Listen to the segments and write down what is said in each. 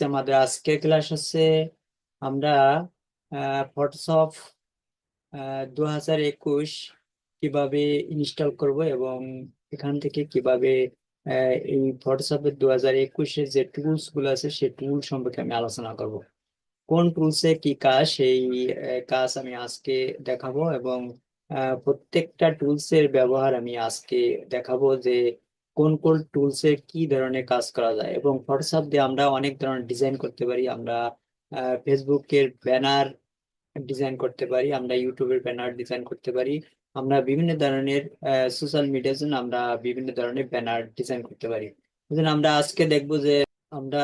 আমাদের আজকের ক্লাস হচ্ছে আমরা ফটোশপ 2021 কিভাবে ইনস্টল করব এবং এখান থেকে কিভাবে এই ফটোশপের 2021-এর যে টুলস গুলো আছে সেই টুল সম্পর্কে আমি আলোচনা করব। কোন টুলসে কি কাজ সেই কাজ আমি আজকে দেখাবো এবং প্রত্যেকটা টুলসের ব্যবহার আমি আজকে দেখাবো যে কোন কোন টুলসে কি ধরনের কাজ করা যায়। এবং ফটোশপ দিয়ে আমরা অনেক ধরনের ডিজাইন করতে পারি। আমরা ফেসবুকের ব্যানার ডিজাইন করতে পারি, আমরা ইউটিউবের ব্যানার ডিজাইন করতে পারি, আমরা বিভিন্ন ধরনের সোশ্যাল মিডিয়ার জন্য আমরা বিভিন্ন ধরনের ব্যানার ডিজাইন করতে পারি। এই জন্য আমরা আজকে দেখবো যে আমরা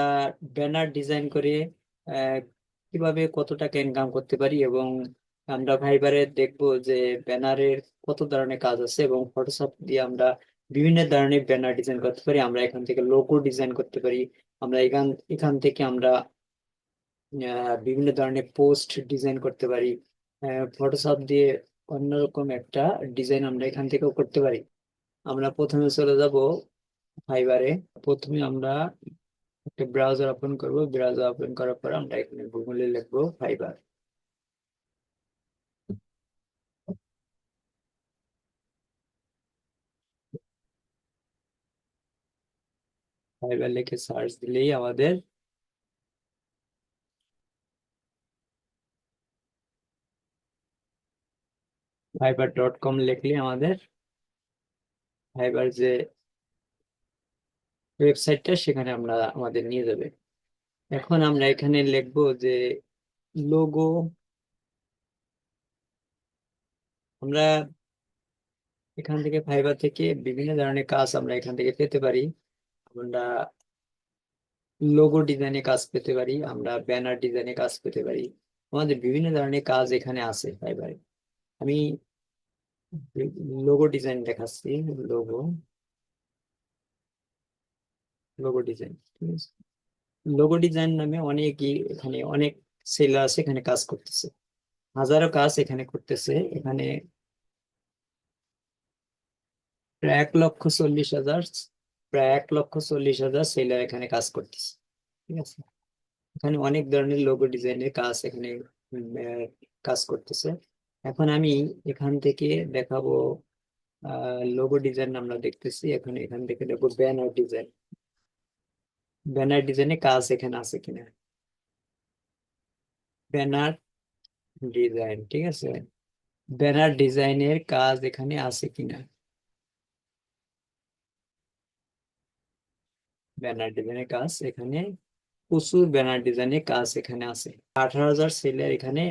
ব্যানার ডিজাইন করে আহ, কিভাবে কত টাকা ইনকাম করতে পারি। এবং আমরা ফাইবারে দেখবো যে ব্যানারের কত ধরনের কাজ আছে এবং ফটোশপ দিয়ে আমরা বিভিন্ন ধরনের ব্যানার ডিজাইন করতে পারি। আমরা এখান থেকে লোগো ডিজাইন করতে পারি। আমরা এখান এখান থেকে আমরা বিভিন্ন ধরনের পোস্ট ডিজাইন করতে পারি। ফটোশপ দিয়ে অন্যরকম একটা ডিজাইন আমরা এখান থেকেও করতে পারি। আমরা প্রথমে চলে যাব ফাইবারে। প্রথমে আমরা একটা ব্রাউজার ওপেন করব। ব্রাউজার ওপেন করার পর আমরা এখানে গুগলে লিখবো ফাইবার। ফাইবার লিখে সার্চ দিলেই আমাদের fiverr.com লিখলে আমাদের ফাইবার যে ওয়েবসাইটটা সেখানে আমরা আমাদের নিয়ে যাবে। এখন আমরা এখানে লিখবো যে লোগো। আমরা এখান থেকে ফাইবার থেকে বিভিন্ন ধরনের কাজ আমরা এখান থেকে পেতে পারি। আমরা লোগো ডিজাইনে কাজ পেতে পারি, আমরা ব্যানার ডিজাইনে কাজ পেতে পারি। আমাদের বিভিন্ন ধরনের কাজ এখানে আছে ফাইবারে। আমি লোগো ডিজাইন দেখাচ্ছি। লোগো লোগো ডিজাইন, ঠিক আছে। লোগো ডিজাইন নামে অনেকই এখানে অনেক সেলার আছে, এখানে কাজ করতেছে, হাজারো কাজ এখানে করতেছে। এখানে প্রায় 1,40,000, প্রায় 1,40,000 সেলার এখানে কাজ করতেছে, ঠিক আছে। এখানে অনেক ধরনের লোগো ডিজাইনের কাজ এখানে কাজ করতেছে। এখন আমি এখান থেকে দেখাবো লোগো ডিজাইন আমরা দেখতেছি। এখন এখান থেকে দেখবো ব্যানার ডিজাইন। ব্যানার ডিজাইনে কাজ এখানে আছে কিনা, ব্যানার ডিজাইন, ঠিক আছে। ব্যানার ডিজাইনের কাজ এখানে আছে কিনা, ব্যানার ডিজাইনের কাজ এখানে প্রচুর ব্যানার ডিজাইনের কাজ এখানে আছে। 18,000 সেলের এখানে